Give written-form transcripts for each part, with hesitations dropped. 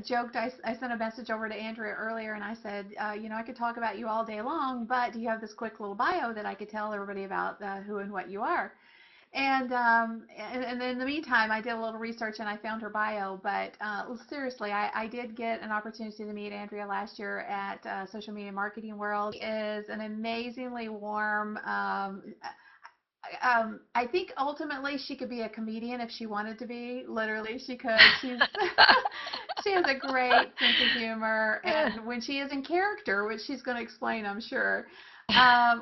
joked, I sent a message over to Andrea earlier and I said, I could talk about you all day long, but do you have this quick little bio that I could tell everybody about who and what you are? And in the meantime, I did a little research and I found her bio. But seriously, I did get an opportunity to meet Andrea last year at Social Media Marketing World. She is an amazingly warm. I think ultimately she could be a comedian if she wanted to be. Literally, she could. She has a great sense of humor, and when she is in character, which she's going to explain, I'm sure,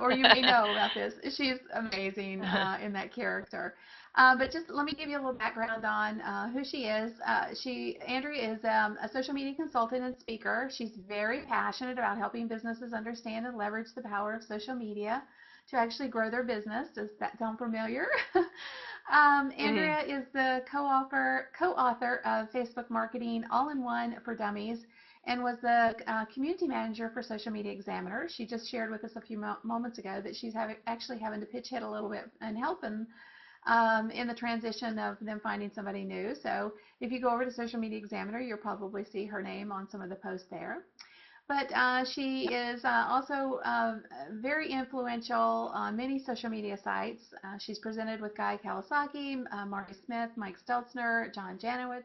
or you may know about this, she's amazing in that character. But just let me give you a little background on who she is. Andrea is a social media consultant and speaker. She's very passionate about helping businesses understand and leverage the power of social media to actually grow their business. Does that sound familiar? Andrea is the co-author of Facebook Marketing All-in-One for Dummies and was the community manager for Social Media Examiner. She just shared with us a few moments ago that she's actually having to pitch hit a little bit and helping in the transition of them finding somebody new. So if you go over to Social Media Examiner, you'll probably see her name on some of the posts there. But she is also very influential on many social media sites. She's presented with Guy Kawasaki, Marty Smith, Mike Stelzner, John Janowitz,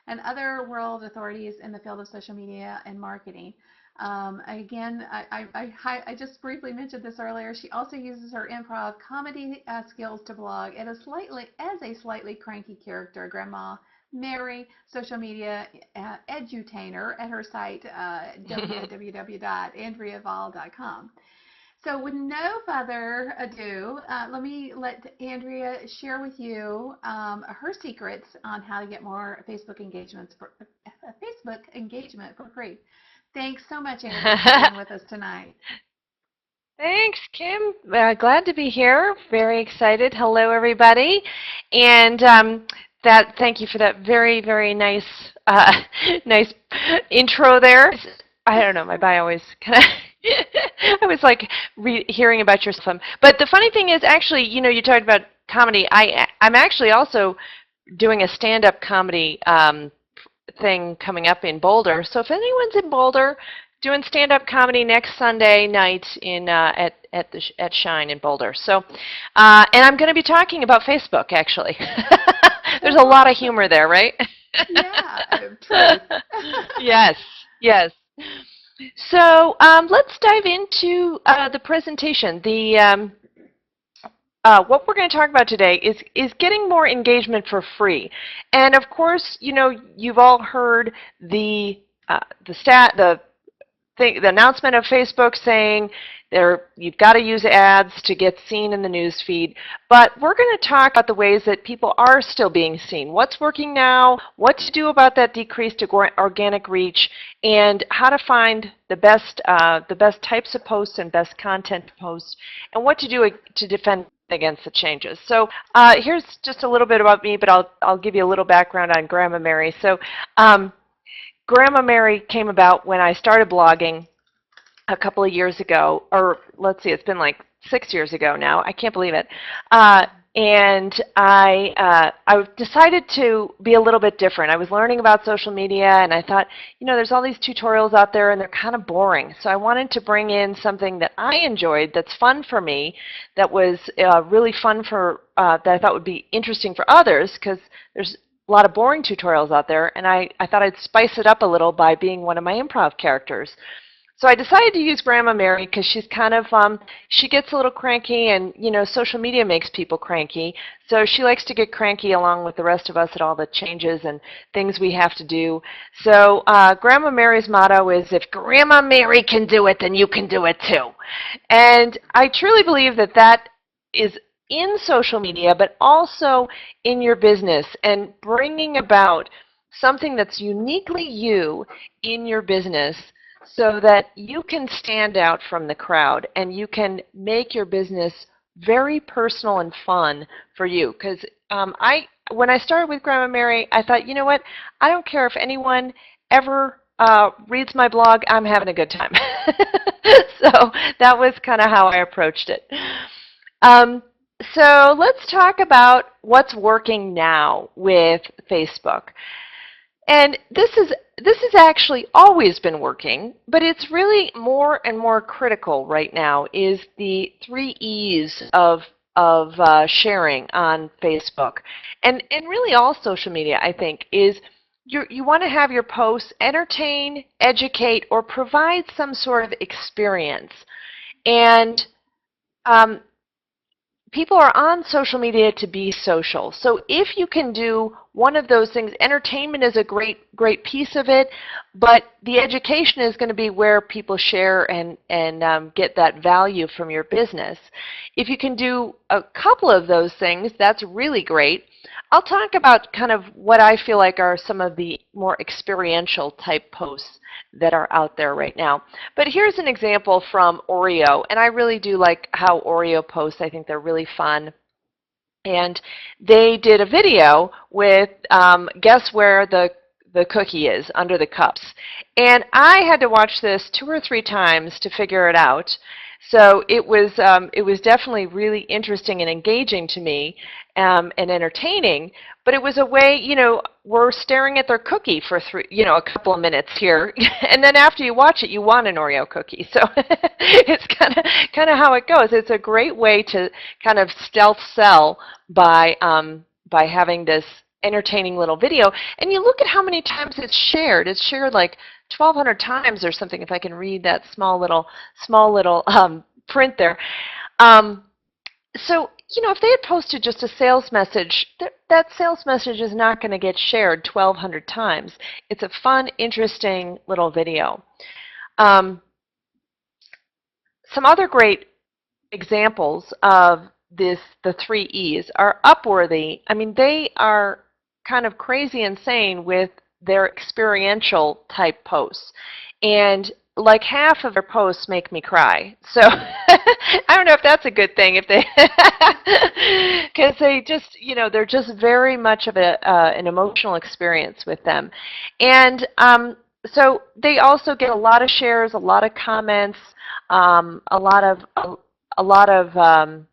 and other world authorities in the field of social media and marketing. Again, I just briefly mentioned this earlier. She also uses her improv comedy skills to blog as a slightly cranky character, Grandma Mary, social media edutainer at her site, www.andreavahl.com. So with no further ado, let me let Andrea share with you her secrets on how to get more Facebook engagement for free. Thanks so much, Andrea, for being with us tonight. Thanks, Kim. Glad to be here. Very excited. Hello, everybody. And thank you for that very, very nice, nice intro there. I don't know, my bio always kind of, I was like hearing about yourself. But the funny thing is, actually, you talked about comedy. I'm actually also doing a stand-up comedy thing coming up in Boulder. So if anyone's in Boulder, doing stand-up comedy next Sunday night at Shine in Boulder. So, and I'm going to be talking about Facebook, actually. There's a lot of humor there, right? Yeah, truth. Yes, yes. So let's dive into the presentation. What we're going to talk about today is getting more engagement for free. And of course, you've all heard the announcement of Facebook saying you've got to use ads to get seen in the news feed. But we're going to talk about the ways that people are still being seen. What's working now, what to do about that decreased organic reach, and how to find the best types of posts and best content to post, and what to do to defend against the changes. So here's just a little bit about me, but I'll give you a little background on Grandma Mary. So Grandma Mary came about when I started blogging a couple of years ago, or let's see, it's been like 6 years ago now. I can't believe it. And I decided to be a little bit different. I was learning about social media, and I thought, there's all these tutorials out there, and they're kind of boring. So I wanted to bring in something that I enjoyed, that's fun for me, that was really fun that I thought would be interesting for others, because there's a lot of boring tutorials out there, and I thought I'd spice it up a little by being one of my improv characters. So I decided to use Grandma Mary because she's kind of, she gets a little cranky, and, social media makes people cranky. So she likes to get cranky along with the rest of us at all the changes and things we have to do. So Grandma Mary's motto is, if Grandma Mary can do it, then you can do it too. And I truly believe that that is in social media, but also in your business, and bringing about something that's uniquely you in your business so that you can stand out from the crowd and you can make your business very personal and fun for you. Because when I started with Grandma Mary, I thought, you know what, I don't care if anyone ever reads my blog, I'm having a good time. So that was kind of how I approached it. So let's talk about what's working now with Facebook. And this has actually always been working, but it's really more and more critical right now is the 3 E's of sharing on Facebook, and really all social media. I think is you want to have your posts entertain, educate, or provide some sort of experience. And um, people are on social media to be social. So if you can do one of those things, entertainment is a great piece of it, but the education is going to be where people share and get that value from your business. If you can do a couple of those things, that's really great. I'll talk about kind of what I feel like are some of the more experiential type posts that are out there right now. But here's an example from Oreo, and I really do like how Oreo posts. I think they're really fun. And they did a video with guess where the cookie is under the cups. And I had to watch this 2 or 3 times to figure it out. So it was definitely really interesting and engaging to me, and entertaining. But it was a way, we're staring at their cookie for a couple of minutes here, and then after you watch it, you want an Oreo cookie. So it's kind of how it goes. It's a great way to kind of stealth sell by having this entertaining little video. And you look at how many times it's shared. It's shared like 1,200 times or something, if I can read that small little print there. So, if they had posted just a sales message, that sales message is not going to get shared 1,200 times. It's a fun, interesting little video. Some other great examples of the 3 E's are Upworthy. I mean, they are kind of crazy insane with their experiential type posts. And like half of their posts make me cry. So I don't know if that's a good thing, if they, because they just, they're just very much of an emotional experience with them. And so they also get a lot of shares, a lot of comments, a lot of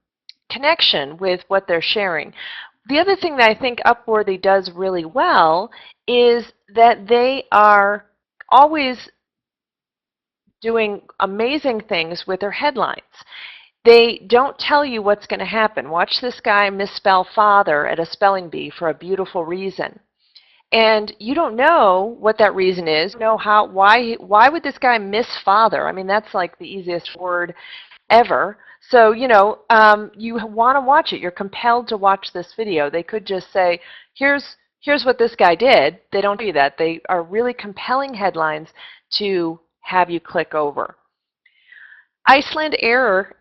connection with what they're sharing. The other thing that I think Upworthy does really well is that they are always doing amazing things with their headlines. They don't tell you what's going to happen. Watch this guy misspell father at a spelling bee for a beautiful reason. And you don't know what that reason is. You know why would this guy miss father? I mean, that's like the easiest word ever. So, you want to watch it. You're compelled to watch this video. They could just say, here's what this guy did. They don't do that. They are really compelling headlines to have you click over. Iceland Air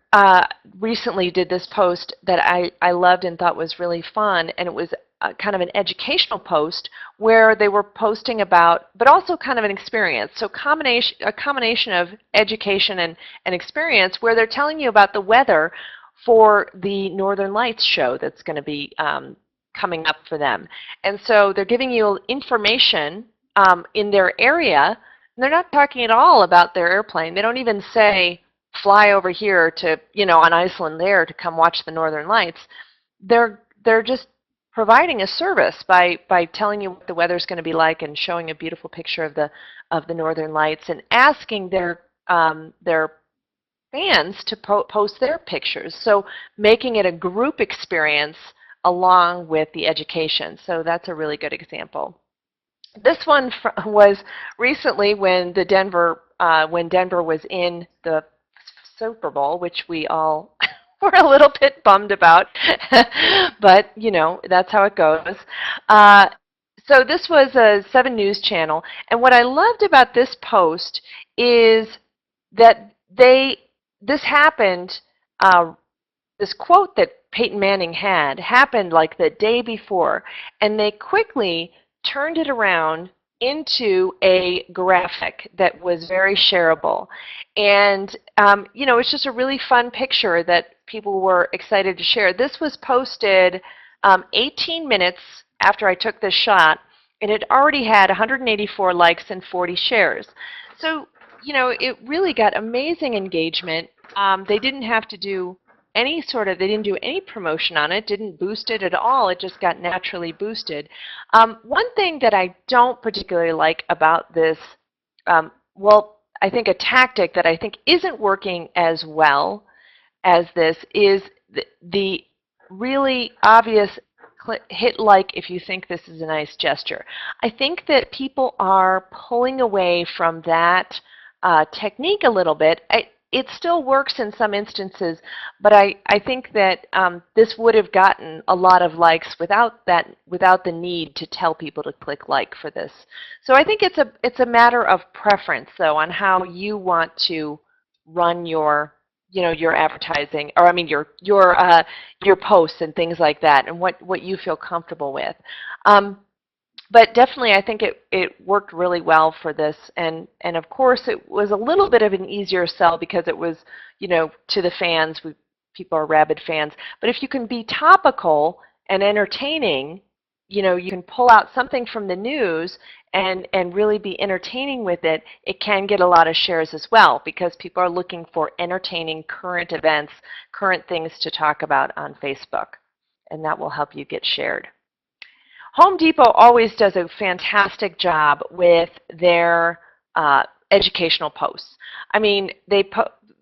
recently did this post that I loved and thought was really fun, and it was kind of an educational post where they were posting about, but also kind of an experience. So a combination of education and experience, where they're telling you about the weather for the Northern Lights show that's going to be coming up for them. And so they're giving you information in their area. And they're not talking at all about their airplane. They don't even say, fly over here to, on Iceland there to come watch the Northern Lights. They're just providing a service by telling you what the weather's going to be like and showing a beautiful picture of the Northern Lights, and asking their fans to post their pictures. So making it a group experience along with the education. So that's a really good example. This one was recently when Denver was in the Super Bowl, which we all were a little bit bummed about, but that's how it goes. So this was a 7 News channel, and what I loved about this post is that this happened. This quote that Peyton Manning had happened like the day before, and they quickly turned it around into a graphic that was very shareable. And, it's just a really fun picture that people were excited to share. This was posted 18 minutes after I took this shot, and it already had 184 likes and 40 shares. So, it really got amazing engagement. They didn't have to do any sort of, they didn't do any promotion on it, didn't boost it at all. It just got naturally boosted. One thing that I don't particularly like about this, well, I think a tactic that I think isn't working as well as this is the really obvious hit like if you think this is a nice gesture. I think that people are pulling away from that technique a little bit. It still works in some instances, but I think that this would have gotten a lot of likes without the need to tell people to click like for this. So I think it's a matter of preference, though, on how you want to run your your advertising, or I mean your posts and things like that, and what you feel comfortable with. But definitely, I think it worked really well for this, and of course, it was a little bit of an easier sell because it was, to the fans. People are rabid fans. But if you can be topical and entertaining, you can pull out something from the news and really be entertaining with it. It can get a lot of shares as well because people are looking for entertaining current events, current things to talk about on Facebook, and that will help you get shared. Home Depot always does a fantastic job with their educational posts. I mean, they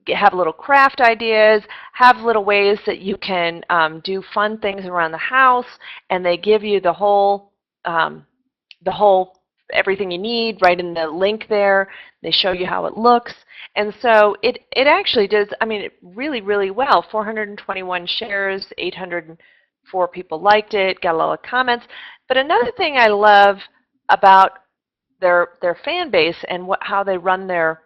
have little craft ideas, have little ways that you can do fun things around the house, and they give you the whole everything you need right in the link there. They show you how it looks, and so it actually does. I mean, it really well. 421 shares, 804 people liked it, got a lot of comments. But another thing I love about their fan base and how they run their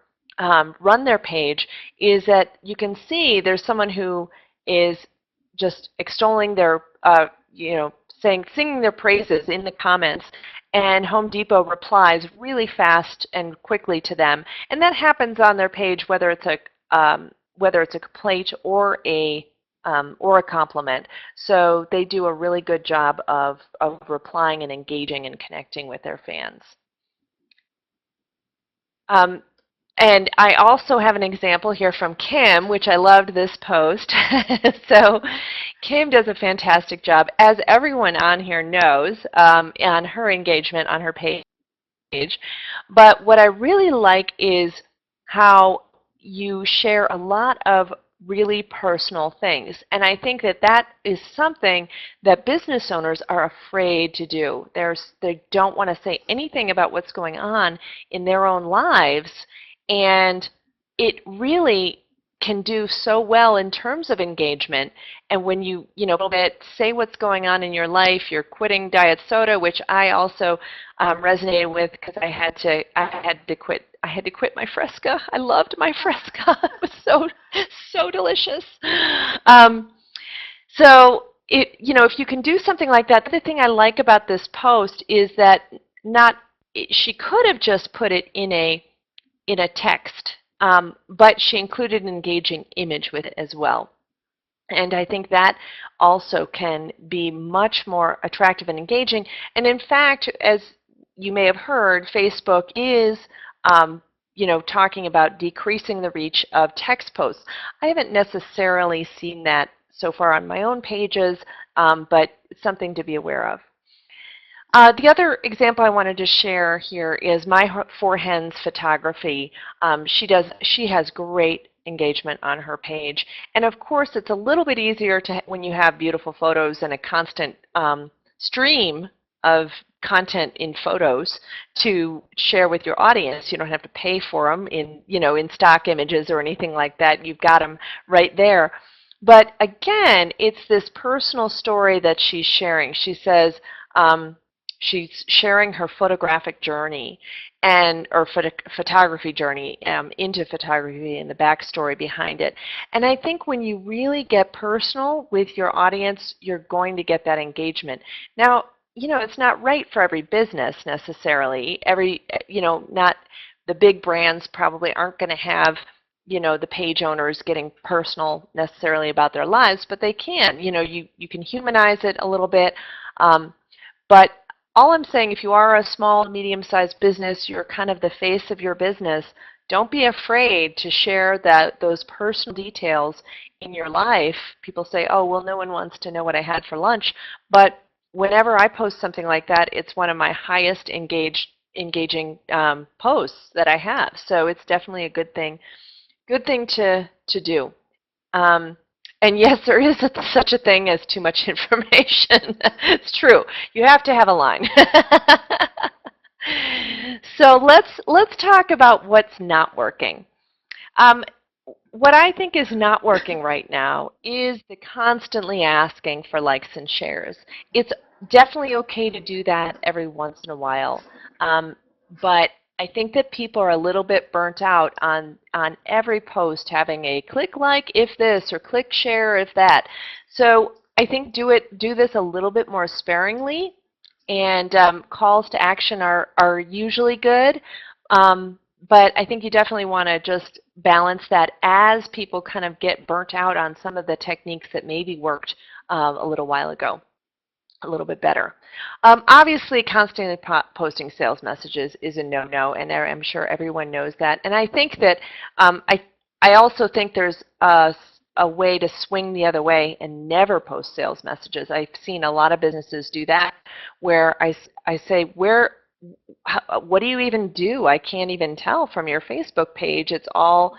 page is that you can see there's someone who is just extolling their singing their praises in the comments, and Home Depot replies really fast and quickly to them, and that happens on their page whether it's a complaint or a compliment. So they do a really good job of replying and engaging and connecting with their fans. And I also have an example here from Kim, which I loved this post. So Kim does a fantastic job, as everyone on here knows, on her engagement on her page. But what I really like is how you share a lot of really personal things. And I think that is something that business owners are afraid to do. They don't want to say anything about what's going on in their own lives, and it really can do so well in terms of engagement. And when you say what's going on in your life, you're quitting diet soda, which I also resonated with because I had to quit my Fresca. I loved my Fresca. It was so delicious. So if you can do something like that, the other thing I like about this post is that she could have just put it in a text, but she included an engaging image with it as well. And I think that also can be much more attractive and engaging. And in fact, as you may have heard, Facebook is talking about decreasing the reach of text posts. I haven't necessarily seen that so far on my own pages, but it's something to be aware of. The other example I wanted to share here is my Four Hens photography. She has great engagement on her page, and of course it's a little bit easier when you have beautiful photos and a constant stream of content in photos to share with your audience. You don't have to pay for them in stock images or anything like that. You've got them right there. But again, it's this personal story that she's sharing. She says she's sharing her photographic journey or photography journey into photography and the backstory behind it. And I think when you really get personal with your audience, you're going to get that engagement. Now, it's not right for every business necessarily. Not the big brands probably aren't going to have the page owners getting personal necessarily about their lives, but they can. You can humanize it a little bit. But all I'm saying, if you are a small, medium-sized business, you're kind of the face of your business, Don't be afraid to share those personal details in your life. People say, oh, well, no one wants to know what I had for lunch. But whenever I post something like that, it's one of my highest engaging posts that I have. So it's definitely a good thing to do. Um, and yes, there is such a thing as too much information. It's true. You have to have a line. So let's talk about what's not working. Um, what I think is not working right now is the constantly asking for likes and shares. It's definitely okay to do that every once in a while, but I think that people are a little bit burnt out on every post having a click like if this or click share if that. So I think do this a little bit more sparingly, and calls to action are usually good. But I think you definitely want to just balance that as people kind of get burnt out on some of the techniques that maybe worked a little while ago a little bit better. Obviously, constantly posting sales messages is a no-no, and I'm sure everyone knows that. And I think that I also think there's a way to swing the other way and never post sales messages. I've seen a lot of businesses do that, where I say, what do you even do? I can't even tell from your Facebook page. It's all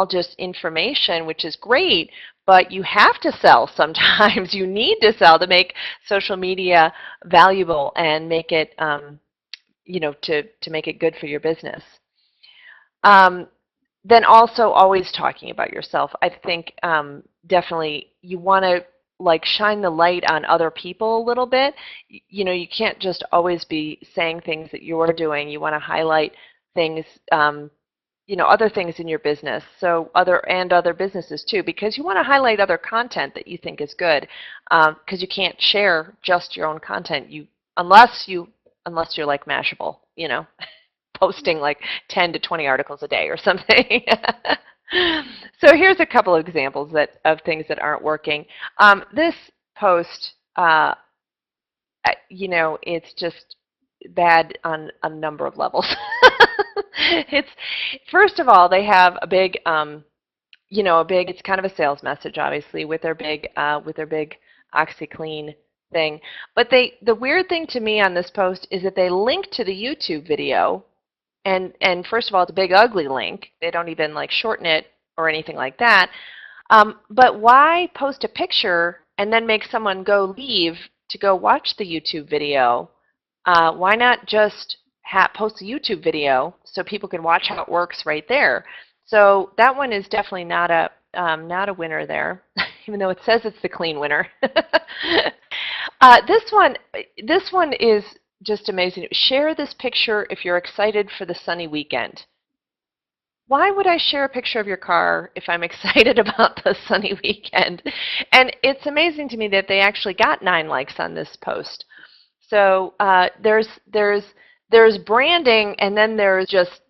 just information, which is great, but you have to sell sometimes. You need to sell to make social media valuable and make it, to make it good for your business. Then also always talking about yourself. I think definitely you want to shine the light on other people a little bit. You can't just always be saying things that you're doing. You want to highlight things, other things in your business, so other businesses too, because you want to highlight other content that you think is good, because you can't share just your own content unless you're like Mashable, posting like 10 to 20 articles a day or something. So here's a couple of examples of things that aren't working. This post, it's just bad on a number of levels. First of all, they have a big, it's kind of a sales message, obviously, with their big OxyClean thing. But the weird thing to me on this post is that they link to the YouTube video. And first of all, it's a big ugly link. They don't even shorten it or anything like that. But why post a picture and then make someone go leave to go watch the YouTube video? Why not just post a YouTube video so people can watch how it works right there? So that one is definitely not a winner there, even though it says it's the clean winner. This one is just amazing. Share this picture if you're excited for the sunny weekend. Why would I share a picture of your car if I'm excited about the sunny weekend? And it's amazing to me that they actually got 9 likes on this post. So there's branding, and then there's just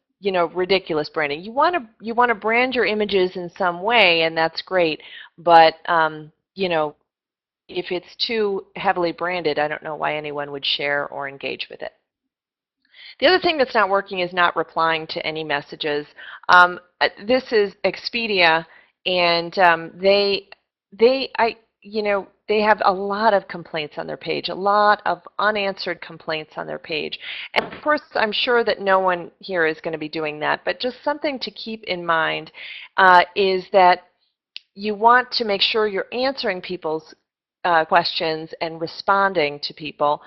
ridiculous branding. You want to brand your images in some way, and that's great. But if it's too heavily branded, I don't know why anyone would share or engage with it. The other thing that's not working is not replying to any messages. This is Expedia, and they have a lot of complaints on their page, a lot of unanswered complaints on their page. And of course, I'm sure that no one here is going to be doing that, but just something to keep in mind is that you want to make sure you're answering people's questions and responding to people.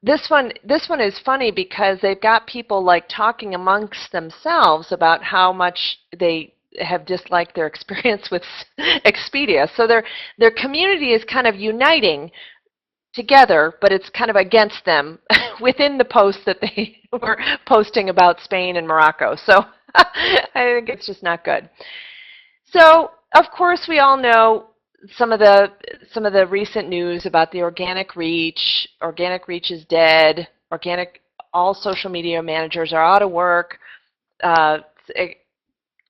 This one is funny because they've got people talking amongst themselves about how much they have disliked their experience with Expedia. So their community is kind of uniting together, but it's kind of against them within the post that they were posting about Spain and Morocco. So I think it's just not good. So of course we all know some of the recent news about the organic reach. Organic reach is dead. All social media managers are out of work.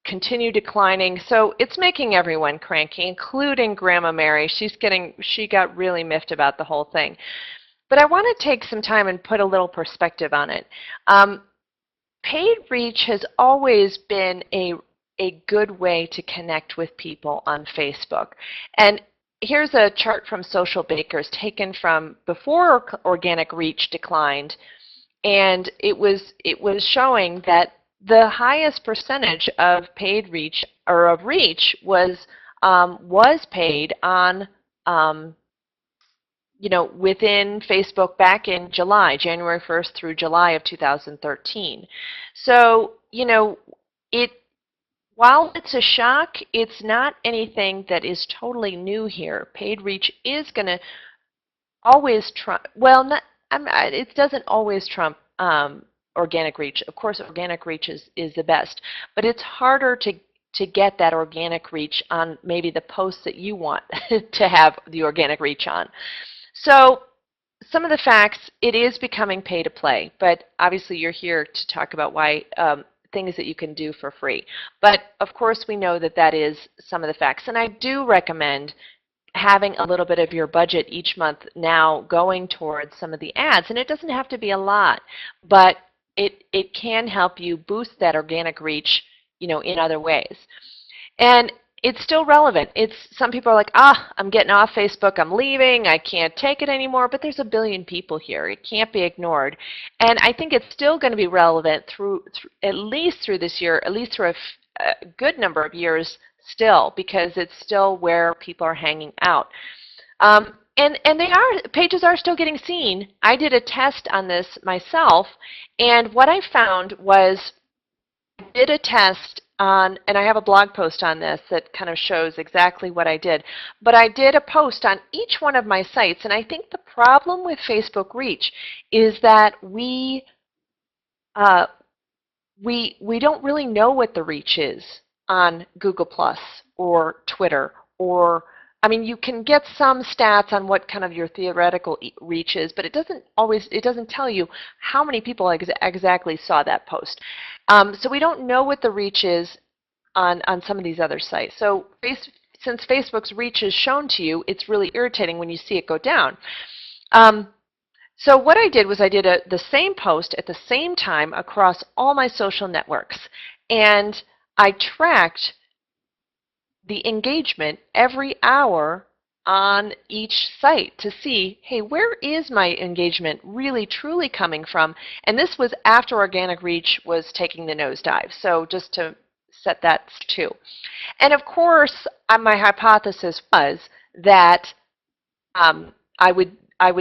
Continue declining. So it's making everyone cranky, including Grandma Mary. She got really miffed about the whole thing. But I want to take some time and put a little perspective on it. paid reach has always been a good way to connect with people on Facebook. And here's a chart from Social Bakers taken from before organic reach declined, and it was showing that the highest percentage of paid reach, or of reach, was paid on within Facebook back in January 1st through July of 2013. So, while it's a shock, it's not anything that is totally new here. Paid reach is going to always trump, well, it doesn't always trump organic reach. Of course, organic reach is the best, but it's harder to get that organic reach on maybe the posts that you want to have the organic reach on. So some of the facts, it is becoming pay to play, but obviously you're here to talk about why things that you can do for free. But of course we know that that is some of the facts, and I do recommend having a little bit of your budget each month now going towards some of the ads, and it doesn't have to be a lot, but it can help you boost that organic reach, in other ways. And it's still relevant. Some people are like, I'm getting off Facebook, I'm leaving, I can't take it anymore, but there's a billion people here. It can't be ignored. And I think it's still going to be relevant through at least through this year, at least through a good number of years still, because it's still where people are hanging out. And pages are still getting seen. I did a test on this myself, and what I found was I did a test on, and I have a blog post on this that kind of shows exactly what I did, but I did a post on each one of my sites, and I think the problem with Facebook reach is that we don't really know what the reach is on Google Plus or Twitter, or you can get some stats on what kind of your theoretical reach is, but it doesn't tell you how many people exactly saw that post. So we don't know what the reach is on some of these other sites. So since Facebook's reach is shown to you, it's really irritating when you see it go down. So what I did was I did the same post at the same time across all my social networks, and I tracked the engagement every hour on each site to see, hey, where is my engagement really truly coming from? And this was after organic reach was taking the nosedive, so just to set that too. And of course, my hypothesis was that I would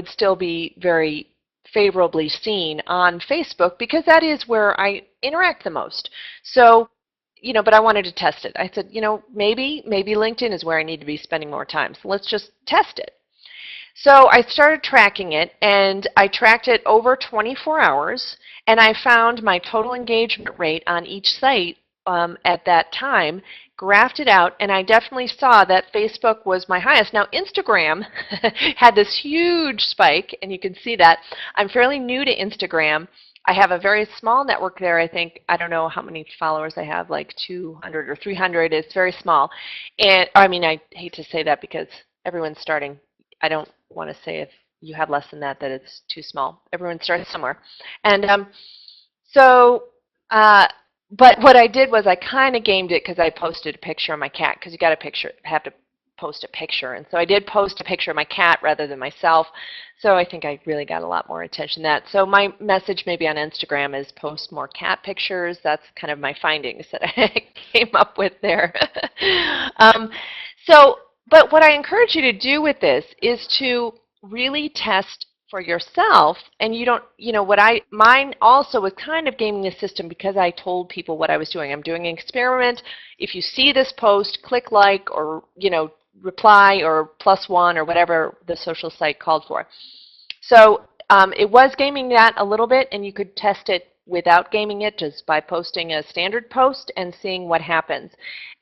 still be very favorably seen on Facebook because that is where I interact the most. So, but I wanted to test it. I said, maybe LinkedIn is where I need to be spending more time. So let's just test it. So I started tracking it, and I tracked it over 24 hours, and I found my total engagement rate on each site at that time, graphed it out, and I definitely saw that Facebook was my highest. Now, Instagram had this huge spike, and you can see that. I'm fairly new to Instagram. I have a very small network there, I think. I don't know how many followers I have, like 200 or 300. It's very small. And I hate to say that because everyone's starting. I don't want to say if you have less than that it's too small. Everyone starts somewhere. And but what I did was I kind of gamed it because I posted a picture of my cat, because you got have to post a picture. And so I did post a picture of my cat rather than myself. So I think I really got a lot more attention than that. So my message maybe on Instagram is post more cat pictures. That's kind of my findings that I came up with there. But what I encourage you to do with this is to really test for yourself, and mine also was kind of gaming the system because I told people what I was doing. I'm doing an experiment. If you see this post, click like, or reply, or +1, or whatever the social site called for. So it was gaming that a little bit, and you could test it without gaming it just by posting a standard post and seeing what happens.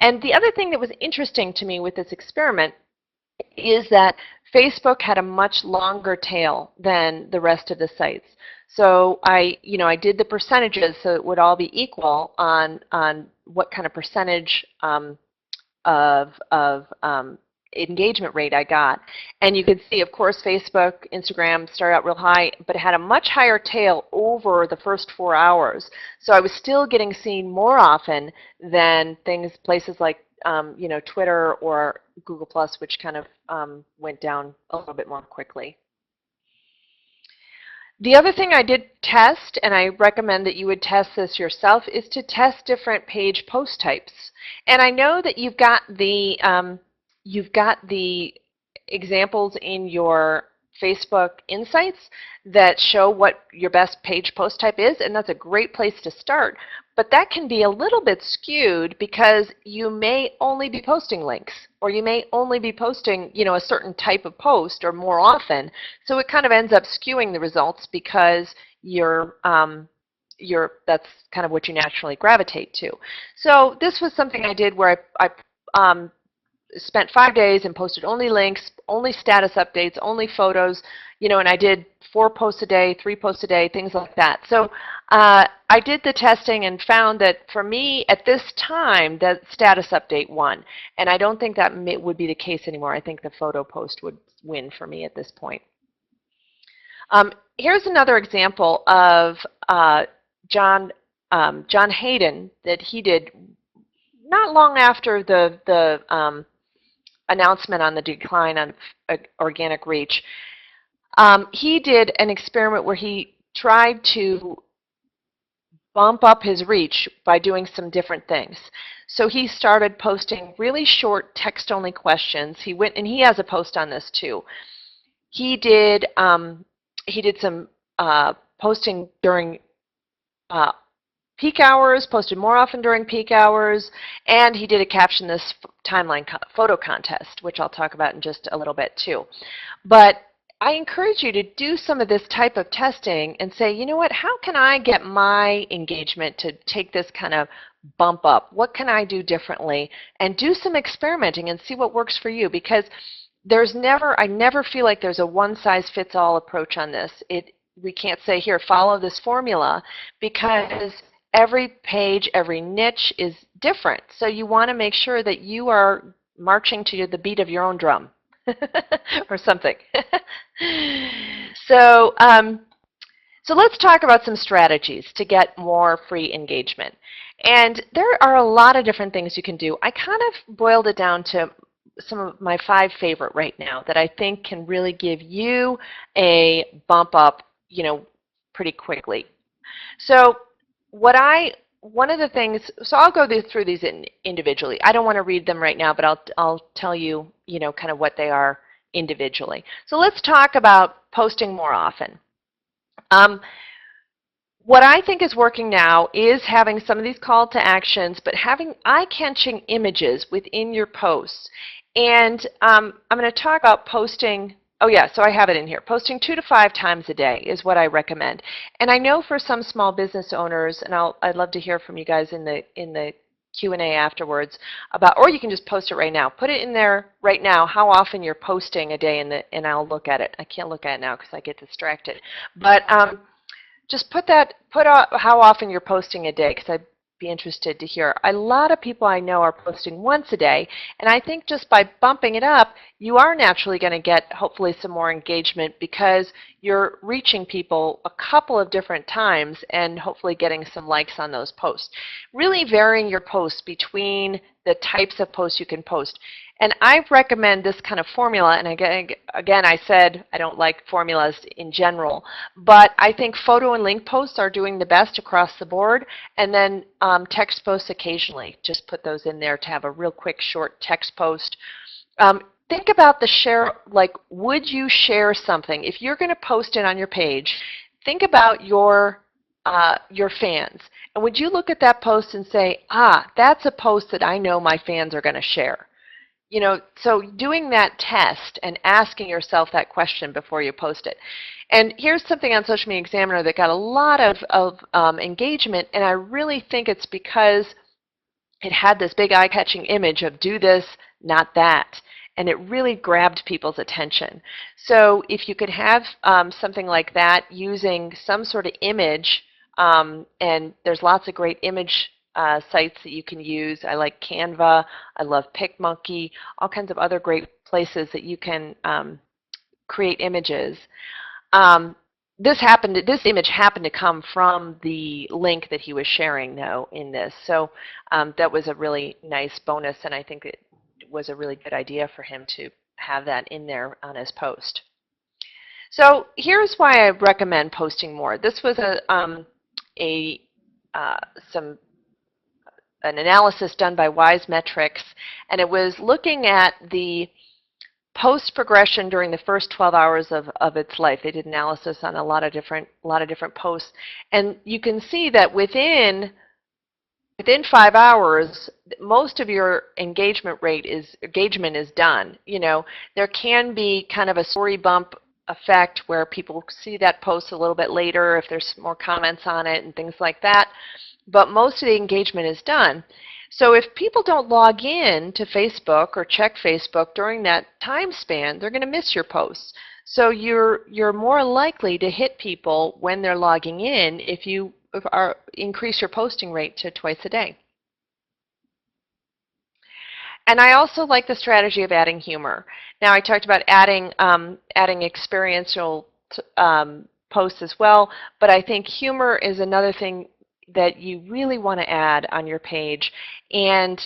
And the other thing that was interesting to me with this experiment is that Facebook had a much longer tail than the rest of the sites. So I did the percentages so it would all be equal on what kind of percentage of engagement rate I got. And you can see, of course, Facebook, Instagram started out real high, but it had a much higher tail over the first 4 hours. So I was still getting seen more often than places like Twitter or Google Plus, which kind of went down a little bit more quickly. The other thing I did test, and I recommend that you would test this yourself, is to test different page post types. And I know that you've got the examples in your Facebook Insights that show what your best page post type is, and that's a great place to start. But that can be a little bit skewed because you may only be posting links, or you may only be posting, a certain type of post or more often. So it kind of ends up skewing the results because that's kind of what you naturally gravitate to. So this was something I did where I spent 5 days and posted only links, only status updates, only photos, and I did 4 posts a day, 3 posts a day, things like that. So I did the testing and found that for me at this time, the status update won. And I don't think that would be the case anymore. I think the photo post would win for me at this point. Here's another example of John Hayden that he did not long after the announcement on the decline on organic reach. He did an experiment where he tried to bump up his reach by doing some different things. So he started posting really short text-only questions. He went, and he has a post on this too. He did some posting during peak hours, posted more often during peak hours, and he did a Caption This timeline photo contest, which I'll talk about in just a little bit too. But I encourage you to do some of this type of testing and say, you know what, how can I get my engagement to take this kind of bump up? What can I do differently? And do some experimenting and see what works for you, because I never feel like there's a one-size-fits-all approach on this. We can't say, here, follow this formula, because every page, every niche is different. So you want to make sure that you are marching to the beat of your own drum or something. So let's talk about some strategies to get more free engagement. And there are a lot of different things you can do. I kind of boiled it down to some of my 5 favorite right now that I think can really give you a bump up, pretty quickly. So one of the things, so I'll go through these individually. I don't want to read them right now, but I'll tell you, kind of what they are individually. So let's talk about posting more often. What I think is working now is having some of these call to actions, but having eye-catching images within your posts. And I'm going to talk about posting. Oh yeah, so I have it in here. Posting 2 to 5 times a day is what I recommend. And I know for some small business owners, and I'd love to hear from you guys in the Q&A afterwards about, or you can just post it right now. Put it in there right now how often you're posting a day, and I'll look at it. I can't look at it now because I get distracted. But just put how often you're posting a day, because I'd be interested to hear. A lot of people I know are posting once a day, and I think just by bumping it up, you are naturally going to get hopefully some more engagement, because you're reaching people a couple of different times and hopefully getting some likes on those posts. Really varying your posts between the types of posts you can post. And I recommend this kind of formula, and again, I said I don't like formulas in general, but I think photo and link posts are doing the best across the board, and then text posts occasionally. Just put those in there to have a real quick, short text post. Think about the share, like, would you share something? If you're going to post it on your page, think about your fans. And would you look at that post and say, that's a post that I know my fans are going to share? So doing that test and asking yourself that question before you post it. And here's something on Social Media Examiner that got a lot of engagement, and I really think it's because it had this big eye-catching image of do this, not that. And it really grabbed people's attention. So if you could have something like that using some sort of image, and there's lots of great image sites that you can use. I like Canva. I love PicMonkey, all kinds of other great places that you can create images. This image happened to come from the link that he was sharing, though, in this. So that was a really nice bonus, and I think it was a really good idea for him to have that in there on his post. So here's why I recommend posting more. This was an analysis done by Wise Metrics, and it was looking at the post progression during the first 12 hours of its life. They did analysis on a lot of different posts, and you can see that within 5 hours, most of your engagement is done. You know, there can be kind of a story bump effect where people see that post a little bit later if there's more comments on it and things like that, but most of the engagement is done. So if people don't log in to Facebook or check Facebook during that time span, they're going to miss your posts. So you're more likely to hit people when they're logging in if you increase your posting rate to twice a day. And I also like the strategy of adding humor. Now, I talked about adding experiential posts as well, but I think humor is another thing that you really want to add on your page. And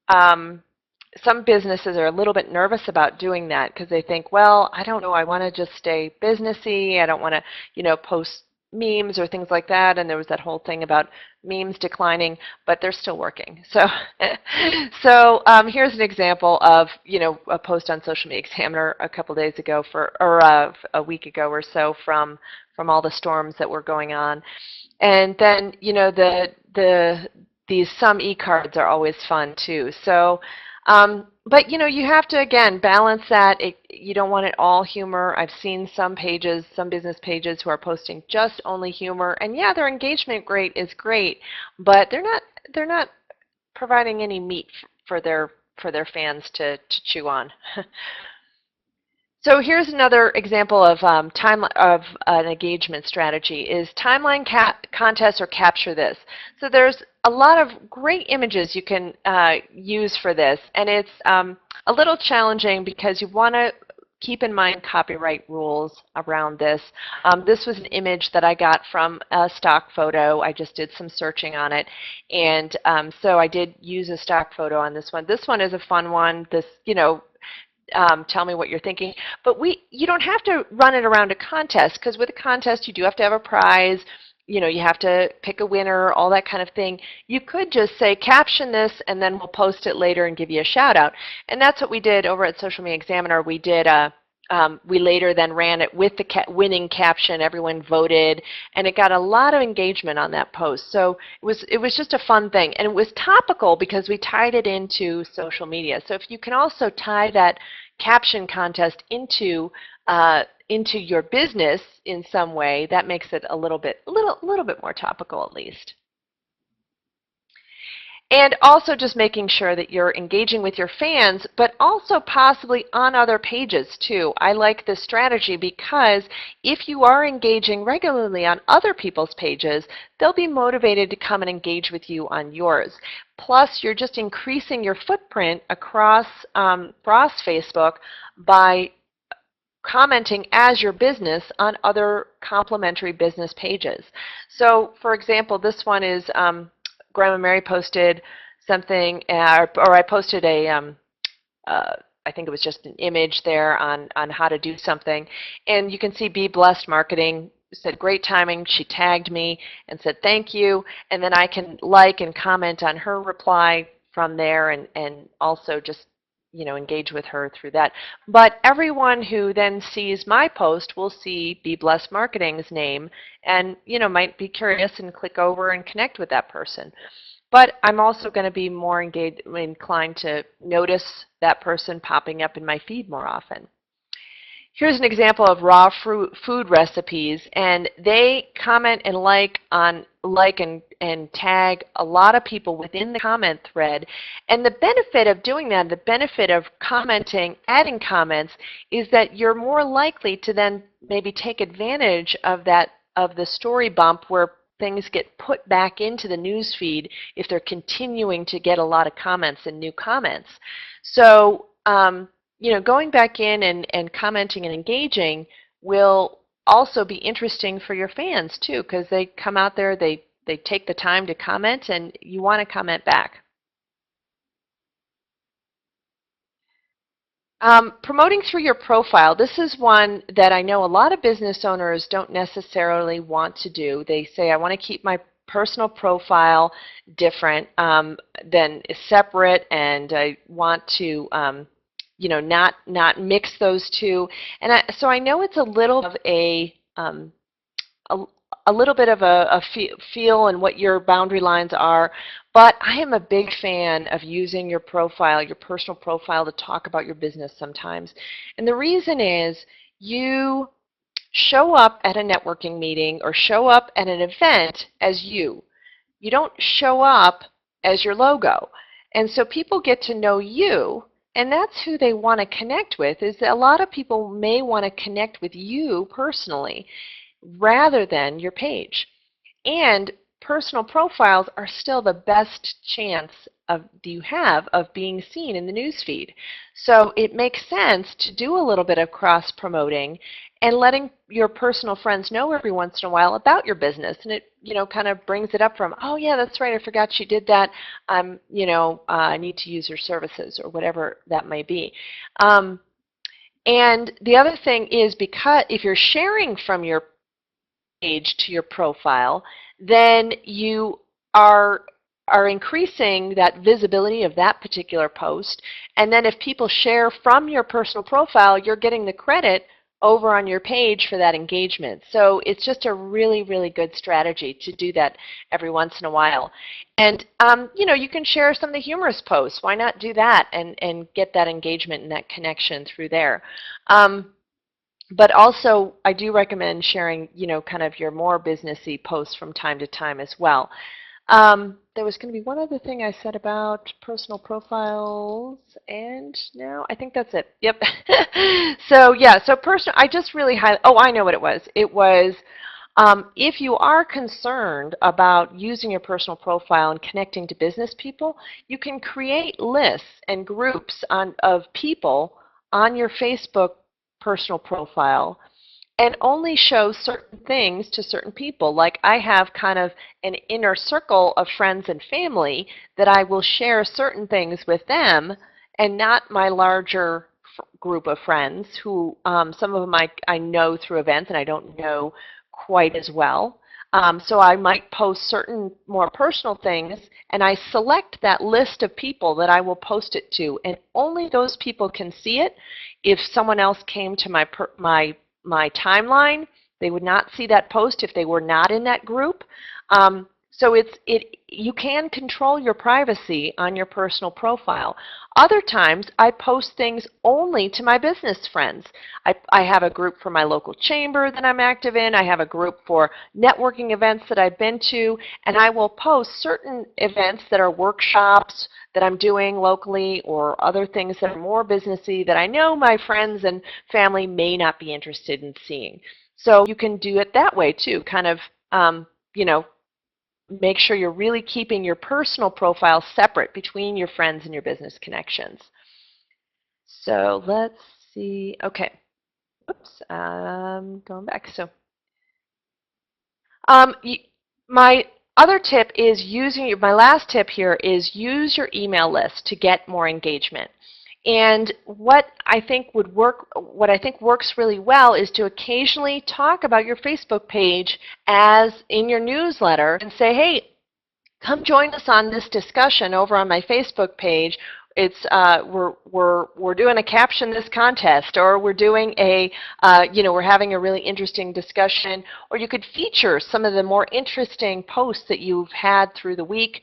some businesses are a little bit nervous about doing that because they think, well, I don't know, I want to just stay businessy. I don't want to, you know, post memes or things like that. And there was that whole thing about memes declining, but they're still working. So, here's an example of, you know, a post on Social Media Examiner a couple days ago a week ago or so from all the storms that were going on. And then, you know, these some e-cards are always fun too. So, but you know, you have to again balance that. You don't want it all humor. I've seen some business pages who are posting just only humor, and yeah, their engagement rate is great, but they're not providing any meat for their fans to chew on. So here's another example of an engagement strategy is timeline contest or capture this. So there's a lot of great images you can use for this, and it's a little challenging because you want to keep in mind copyright rules around this. This was an image that I got from a stock photo. I just did some searching on it, and so I did use a stock photo on this one. This one is a fun one. This, you know, tell me what you're thinking. But you don't have to run it around a contest, because with a contest you do have to have a prize. You know, you have to pick a winner, all that kind of thing. You could just say, caption this, and then we'll post it later and give you a shout out. And that's what we did over at Social Media Examiner. We did we later then ran it with the winning caption. Everyone voted, and it got a lot of engagement on that post. So it was just a fun thing, and it was topical because we tied it into social media. So if you can also tie that caption contest into your business in some way, that makes it a little bit more topical at least. And also just making sure that you're engaging with your fans, but also possibly on other pages too. I like this strategy because if you are engaging regularly on other people's pages, they'll be motivated to come and engage with you on yours. Plus, you're just increasing your footprint across Facebook by commenting as your business on other complementary business pages. So, for example, this one is Grandma Mary posted something, or I posted I think it was just an image there on how to do something, and you can see Be Blessed Marketing said great timing. She tagged me and said thank you, and then I can like and comment on her reply from there, and also just, you know, engage with her through that. But everyone who then sees my post will see Be Blessed Marketing's name, and, you know, might be curious and click over and connect with that person. But I'm also going to be more inclined to notice that person popping up in my feed more often. Here's an example of raw food recipes, and they comment and like and tag a lot of people within the comment thread. And the benefit of doing that, the benefit of commenting, adding comments, is that you're more likely to then maybe take advantage of the story bump where things get put back into the news feed if they're continuing to get a lot of comments and new comments. So, going back in and commenting and engaging will also be interesting for your fans too, because they come out there, they take the time to comment, and you want to comment back. Promoting through your profile. This is one that I know a lot of business owners don't necessarily want to do. They say, I want to keep my personal profile different, than separate, and I want to not mix those two. And so I know it's a little of a little bit of a feel and what your boundary lines are, but I am a big fan of using your profile, your personal profile, to talk about your business sometimes. And the reason is you show up at a networking meeting or show up at an event as you. You don't show up as your logo. And so people get to know you, and that's who they want to connect with. Is that a lot of people may want to connect with you personally rather than your page. And personal profiles are still the best chance you have of being seen in the newsfeed. So it makes sense to do a little bit of cross-promoting and letting your personal friends know every once in a while about your business. And it kind of brings it up from, oh yeah, that's right, I forgot she did that. I need to use her services, or whatever that may be. And the other thing is, because if you're sharing from your page to your profile, then you are increasing that visibility of that particular post. And then if people share from your personal profile, you're getting the credit over on your page for that engagement. So it's just a really, really good strategy to do that every once in a while. And you can share some of the humorous posts. Why not do that and get that engagement and that connection through there? But also, I do recommend sharing, kind of your more businessy posts from time to time as well. There was going to be one other thing I said about personal profiles, and now I think that's it. Yep. So yeah, so personal. I just really oh, I know what it was. It was if you are concerned about using your personal profile and connecting to business people, you can create lists and groups of people on your Facebook personal profile and only show certain things to certain people. Like I have kind of an inner circle of friends and family that I will share certain things with them, and not my larger group of friends who some of them I know through events and I don't know quite as well. So I might post certain more personal things, and I select that list of people that I will post it to, and only those people can see it. If someone else came to my timeline, they would not see that post if they were not in that group. So you can control your privacy on your personal profile. Other times, I post things only to my business friends. I have a group for my local chamber that I'm active in. I have a group for networking events that I've been to, and I will post certain events that are workshops that I'm doing locally, or other things that are more businessy that I know my friends and family may not be interested in seeing. So you can do it that way too, kind of, make sure you're really keeping your personal profile separate between your friends and your business connections. So let's see. Okay. Oops. Going back. So my other tip is my last tip here is use your email list to get more engagement. And what I think works really well is to occasionally talk about your Facebook page as in your newsletter and say, hey, come join us on this discussion over on my Facebook page. It's we're doing a Caption this contest, or we're doing we're having a really interesting discussion, or you could feature some of the more interesting posts that you've had through the week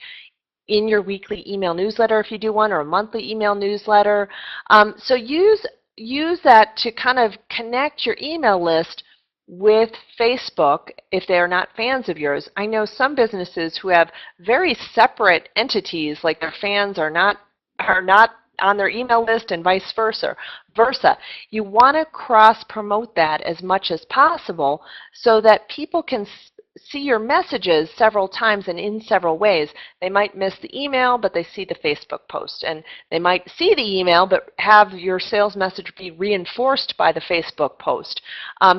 in your weekly email newsletter if you do one, or a monthly email newsletter. So use that to kind of connect your email list with Facebook if they are not fans of yours. I know some businesses who have very separate entities, like their fans are not on their email list and vice versa. You want to cross promote that as much as possible so that people can see your messages several times and in several ways. They might miss the email, but they see the Facebook post. And they might see the email, but have your sales message be reinforced by the Facebook post.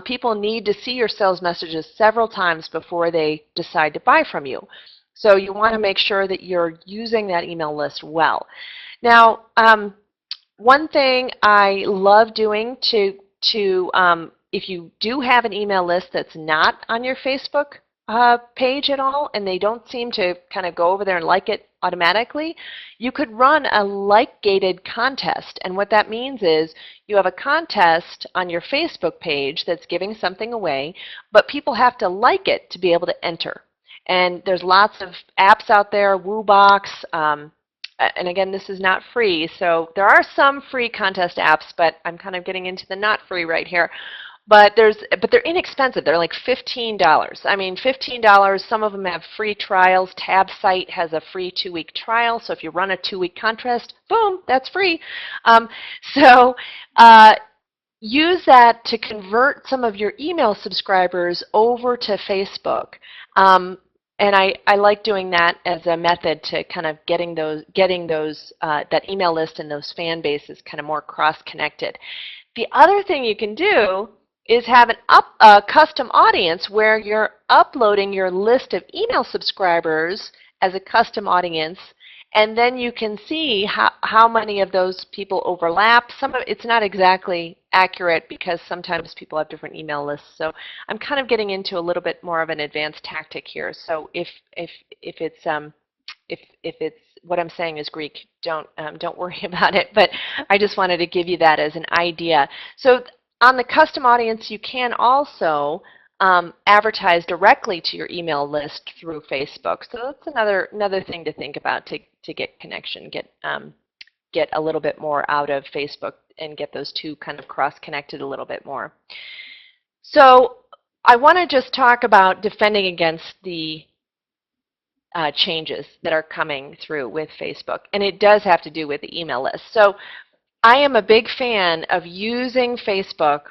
People need to see your sales messages several times before they decide to buy from you. So you want to make sure that you're using that email list well. Now, one thing I love doing if you do have an email list that's not on your Facebook page at all, and they don't seem to kind of go over there and like it automatically, you could run a like-gated contest. And what that means is you have a contest on your Facebook page that's giving something away, but people have to like it to be able to enter. And there's lots of apps out there, WooBox, and again, this is not free, so there are some free contest apps, but I'm kind of getting into the not free right here. But they're inexpensive. They're like $15. I mean, $15. Some of them have free trials. TabSite has a free 2-week trial, so if you run a 2-week contest, boom, that's free. Use that to convert some of your email subscribers over to Facebook. And I like doing that as a method to kind of getting that email list and those fan bases kind of more cross-connected. The other thing you can do is have a custom audience where you're uploading your list of email subscribers as a custom audience, and then you can see how many of those people overlap. It's not exactly accurate because sometimes people have different email lists. So I'm kind of getting into a little bit more of an advanced tactic here. So if it's what I'm saying is Greek, don't worry about it. But I just wanted to give you that as an idea. So on the custom audience, you can also advertise directly to your email list through Facebook. So that's another thing to think about to get connection, get a little bit more out of Facebook and get those two kind of cross-connected a little bit more. So I want to just talk about defending against the changes that are coming through with Facebook, and it does have to do with the email list. So I am a big fan of using Facebook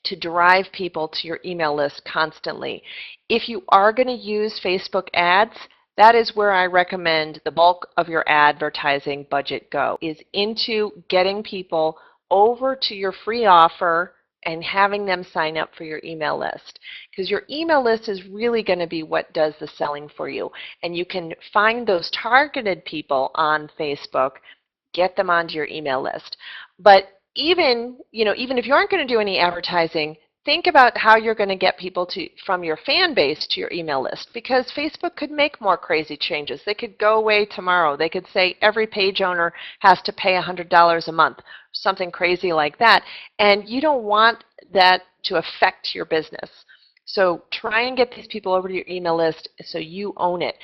to drive people to your email list constantly. If you are going to use Facebook ads, that is where I recommend the bulk of your advertising budget go, is into getting people over to your free offer and having them sign up for your email list. Because your email list is really going to be what does the selling for you. And you can find those targeted people on Facebook, get them onto your email list. But even if you aren't going to do any advertising, think about how you're going to get people from your fan base to your email list, because Facebook could make more crazy changes. They could go away tomorrow. They could say every page owner has to pay $100 a month, something crazy like that. And you don't want that to affect your business. So try and get these people over to your email list so you own it.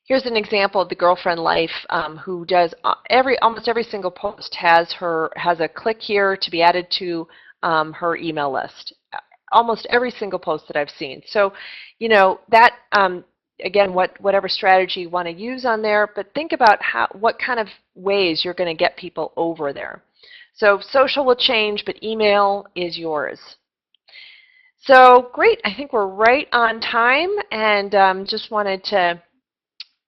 Here's an example of the Girlfriend Life who does almost every single post has a click here to be added to her email list. Almost every single post that I've seen. So, that again, whatever strategy you want to use on there, but think about what kind of ways you're going to get people over there. So social will change, but email is yours. So great, I think we're right on time, and just wanted to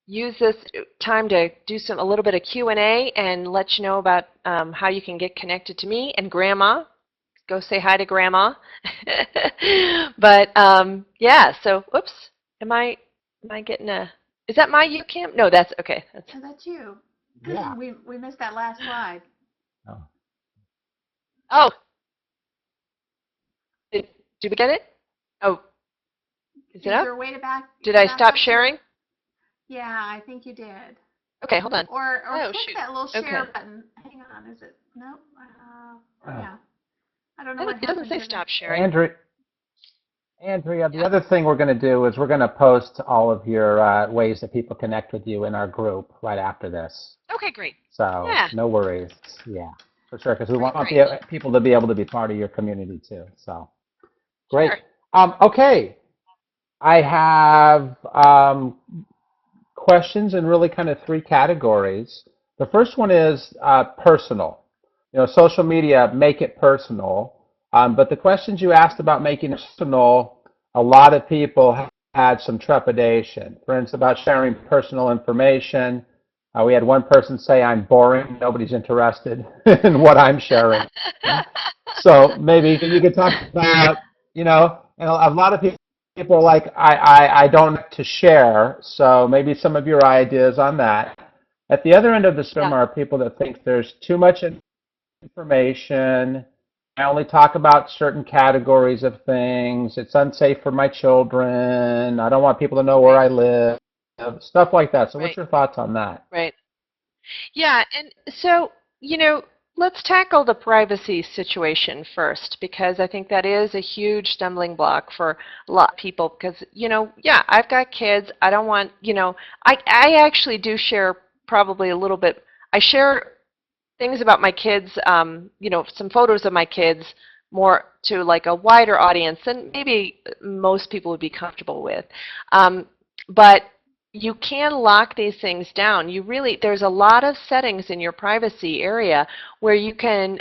use this time to do a little bit of Q&A and let you know about how you can get connected to me and Grandma. Go say hi to Grandma. But yeah, so oops, am I getting is that my UCam? No, that's okay. That's you. Yeah. We missed that last slide. Oh. Did we get it? Oh. Is it up? Your way to back. Did I stop sharing? Yeah, I think you did. Okay, hold on. Or click shoot. that little share Okay. button. Hang on, is it? Nope. Yeah. I don't know It doesn't say stop sharing. Andrea, the other thing we're going to do is we're going to post all of your ways that people connect with you in our group right after this. Okay, great. So Yeah. no worries. Yeah, for sure, because we want Great. people to be able to be part of your community too. So great. Sure. Okay, I have questions in really kind of 3 categories. The first one is personal. Social media, make it personal. But the questions you asked about making it personal, a lot of people had some trepidation. For instance, about sharing personal information. We had one person say, I'm boring, nobody's interested in what I'm sharing. So maybe you could talk about, and a lot of people are like, I don't know to share, so maybe some of your ideas on that. At the other end of the spectrum are people that think there's too much information. I only talk about certain categories of things. It's unsafe for my children. I don't want people to know where I live. Stuff like that. So what's your thoughts on that? Right. Yeah, and so, let's tackle the privacy situation first, because I think that is a huge stumbling block for a lot of people because, yeah, I've got kids. I don't want, I actually do share probably a little bit. I share things about my kids, some photos of my kids more to like a wider audience than maybe most people would be comfortable with. But you can lock these things down. There's a lot of settings in your privacy area where you can,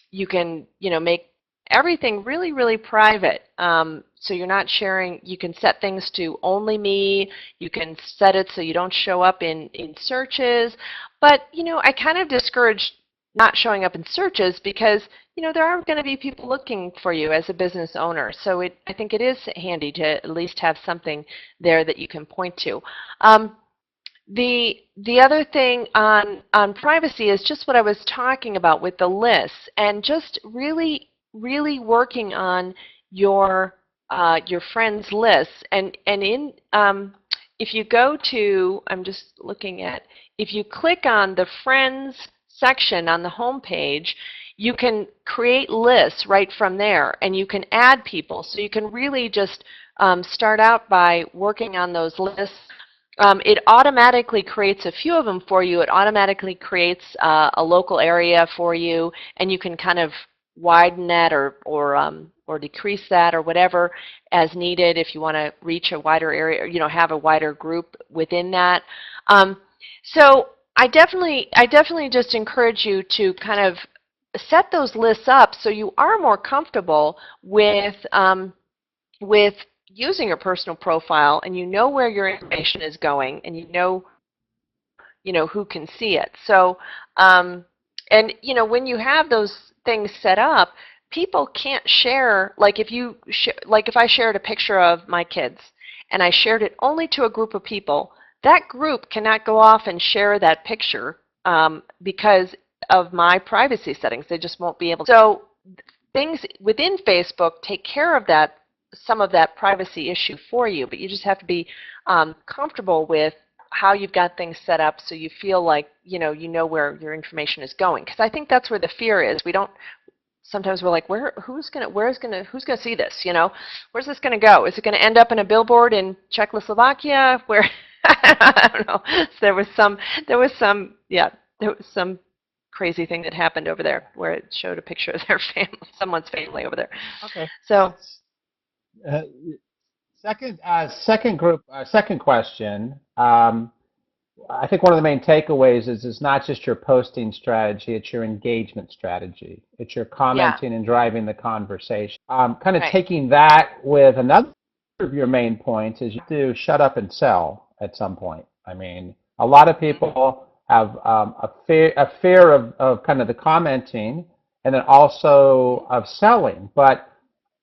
make everything really, really private. So you're not sharing. You can set things to only me. You can set it so you don't show up in searches. But, I kind of discourage not showing up in searches because, there are going to be people looking for you as a business owner. So I think it is handy to at least have something there that you can point to. The other thing on privacy is just what I was talking about with the lists, and just really, really working on your friends' lists. And if you go to, I'm just looking at, if you click on the friends section on the home page, you can create lists right from there, and you can add people. So you can really just start out by working on those lists. It automatically creates a few of them for you. It automatically creates a local area for you, and you can kind of widen that or decrease that or whatever as needed if you want to reach a wider area, or, have a wider group within that. So I definitely just encourage you to kind of set those lists up so you are more comfortable with using your personal profile, and you know where your information is going, and you know who can see it. So and when you have those things set up, people can't share, like if I shared a picture of my kids and I shared it only to a group of people, that group cannot go off and share that picture because of my privacy settings. They just won't be able to. So things within Facebook take care of some of that privacy issue for you, but you just have to be comfortable with how you've got things set up so you feel like you know where your information is going. Because I think that's where the fear is. Sometimes we're like, who's gonna see this? Where's this gonna go? Is it gonna end up in a billboard in Czechoslovakia where I don't know. So there was some crazy thing that happened over there where it showed a picture of their family, someone's family over there. Okay. So second question. I think one of the main takeaways is it's not just your posting strategy, it's your engagement strategy. It's your commenting and driving the conversation. Kind of taking that with another of your main points is you have to shut up and sell at some point. I mean, a lot of people have a fear of kind of the commenting and then also of selling. But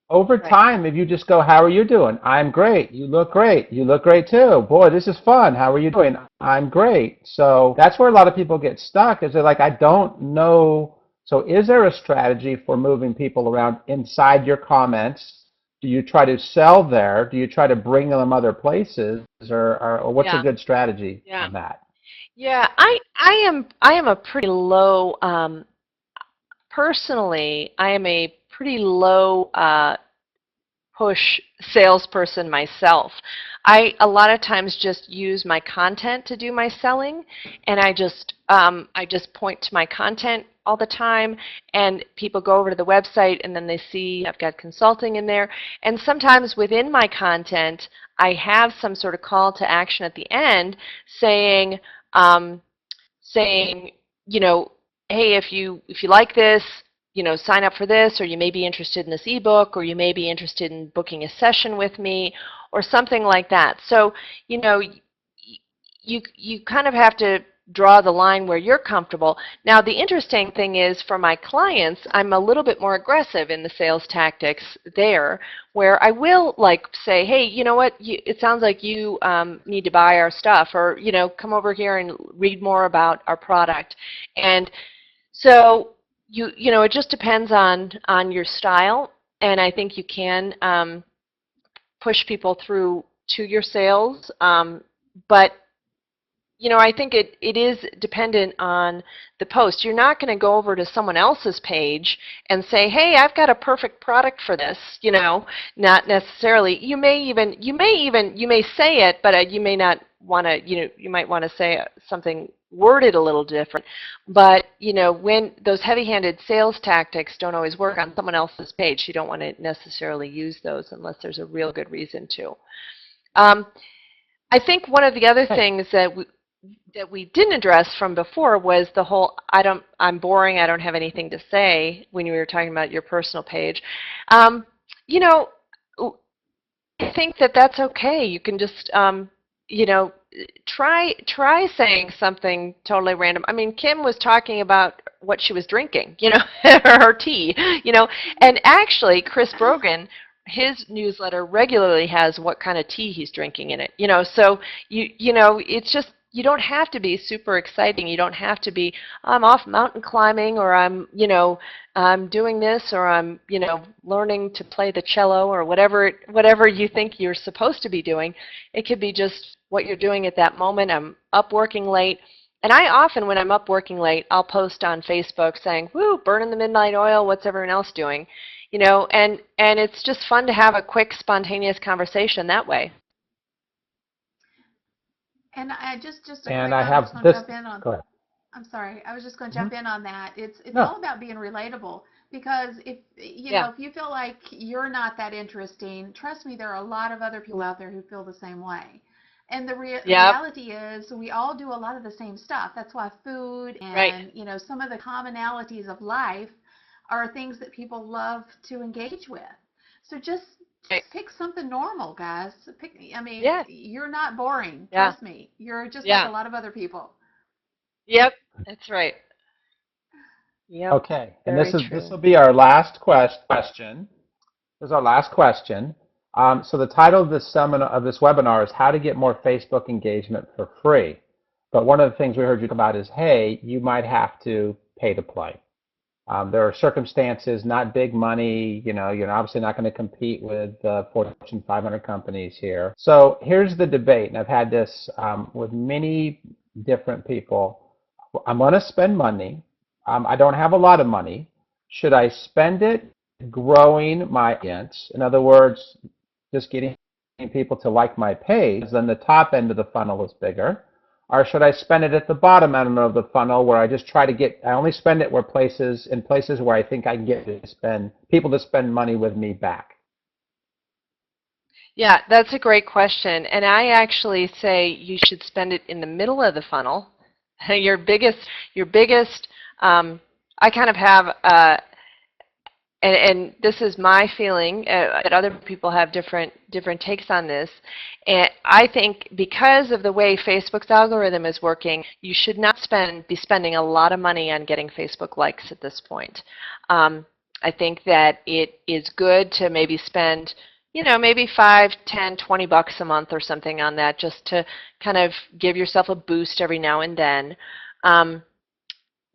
over time, if you just go, how are you doing? I'm great. You look great. You look great too. Boy, this is fun. How are you doing? I'm great. So that's where a lot of people get stuck, is they're like, I don't know. So is there a strategy for moving people around inside your comments? Do you try to sell there? Do you try to bring them other places? Or what's a good strategy on that? Yeah, I am a pretty low, personally, I am a pretty low push salesperson myself. I a lot of times just use my content to do my selling, and I just point to my content all the time, and people go over to the website and then they see I've got consulting in there, and sometimes within my content I have some sort of call to action at the end saying hey, if you like this, sign up for this, or you may be interested in this ebook, or you may be interested in booking a session with me, or something like that. So, you kind of have to draw the line where you're comfortable. Now, the interesting thing is, for my clients, I'm a little bit more aggressive in the sales tactics there, where I will say, hey, you know what, it sounds like you need to buy our stuff, or come over here and read more about our product. And so it just depends on your style, and I think you can push people through to your sales, but I think it is dependent on the post. You're not going to go over to someone else's page and say, hey, I've got a perfect product for this, not necessarily. You may say it, but you may not want to, you might want to say something worded a little different. But, when those heavy-handed sales tactics don't always work on someone else's page, you don't want to necessarily use those unless there's a real good reason to. I think one of the other things that we didn't address from before was the whole I'm boring, I don't have anything to say, when you were talking about your personal page. I think that's okay. You can just try saying something totally random. I mean, Kim was talking about what she was drinking, her tea, and actually Chris Brogan, his newsletter regularly has what kind of tea he's drinking in it, so it's just, you don't have to be super exciting. You don't have to be, I'm off mountain climbing, or I'm doing this, or I'm learning to play the cello, or whatever you think you're supposed to be doing. It could be just what you're doing at that moment. I'm up working late, and I often, when I'm up working late, I'll post on Facebook saying, woo, burning the midnight oil, what's everyone else doing? And it's just fun to have a quick, spontaneous conversation that way. And I just a and quick, I have just this. jump in on. Go ahead. I'm sorry. I was just going to jump in on that. It's No. all about being relatable, because if if you feel like you're not that interesting, trust me, there are a lot of other people out there who feel the same way. And the reality is, we all do a lot of the same stuff. That's why food and some of the commonalities of life are things that people love to engage with. So just pick something normal, guys. You're not boring. Trust me. You're just like a lot of other people. Yep, that's right. Yep. Okay, and this will be our last question. This is our last question. So the title of this webinar is How to Get More Facebook Engagement for Free. But one of the things we heard you talk about is, hey, you might have to pay to play. There are circumstances, not big money, you're obviously not going to compete with Fortune 500 companies here. So here's the debate, and I've had this with many different people. I'm going to spend money. I don't have a lot of money. Should I spend it growing my audience? In other words, just getting people to like my page, then the top end of the funnel is bigger. Or should I spend it at the bottom end of the funnel, where I just I only spend it in places where I think I can get people to spend money with me back? Yeah, that's a great question. And I actually say you should spend it in the middle of the funnel. Your biggest, I kind of have, and this is my feeling, that other people have different takes on this. And I think because of the way Facebook's algorithm is working, you should not be spending a lot of money on getting Facebook likes at this point. I think that it is good to maybe spend, maybe $5, $10, $20 a month or something on that, just to kind of give yourself a boost every now and then.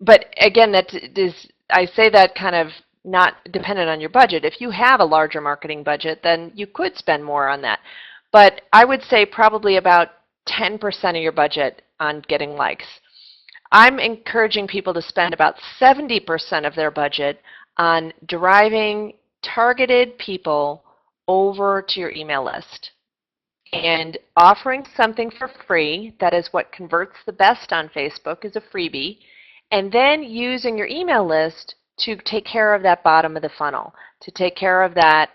But again, I say that kind of not dependent on your budget. If you have a larger marketing budget, then you could spend more on that. But I would say probably about 10% of your budget on getting likes. I'm encouraging people to spend about 70% of their budget on driving targeted people over to your email list and offering something for free. That is what converts the best on Facebook, is a freebie, and then using your email list to take care of that bottom of the funnel, to take care of that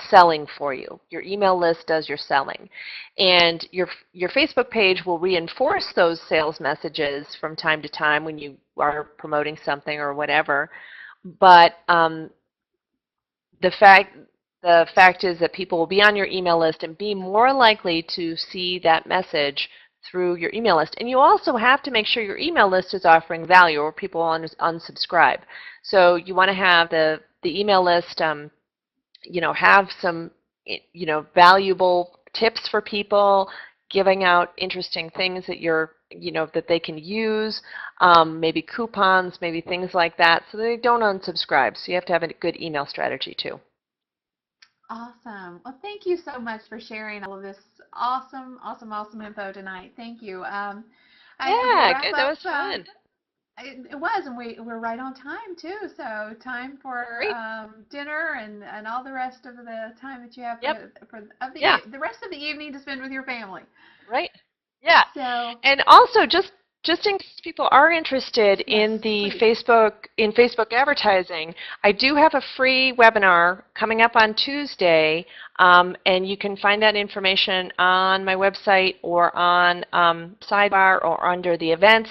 selling for you. Your email list does your selling, and your Facebook page will reinforce those sales messages from time to time when are promoting something or whatever. But the fact is that people will be on your email list and be more likely to see that message through your email list. And you also have to make sure your email list is offering value or people unsubscribe. So you want to have the email list, have some, valuable tips for people, giving out interesting things that that they can use, maybe coupons, maybe things like that, so they don't unsubscribe. So you have to have a good email strategy too. Awesome. Well, thank you so much for sharing all of this awesome info tonight. Thank you. Yeah, good. That was fun. It was, and we're right on time too. So time for dinner and all the rest of the time that you have the rest of the evening to spend with your family. Right. Yeah. So, and also just in case people are interested in the Facebook advertising, I do have a free webinar coming up on Tuesday, and you can find that information on my website or on Sidebar or under the events.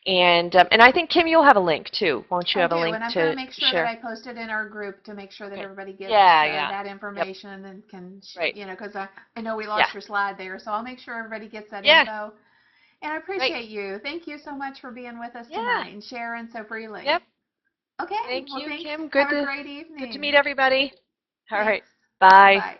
And I think, Kim, you'll have a link too, won't you? Have a link and I'm to going to make sure share. that I post it in our group to make sure that everybody gets that information and can, because I know we lost your slide there, so I'll make sure everybody gets that info. And I appreciate you. Thank you so much for being with us tonight and sharing so freely. Yep. Okay. Thank you, thanks. Kim. Have a great evening. Good to meet everybody. All right. Bye. Bye.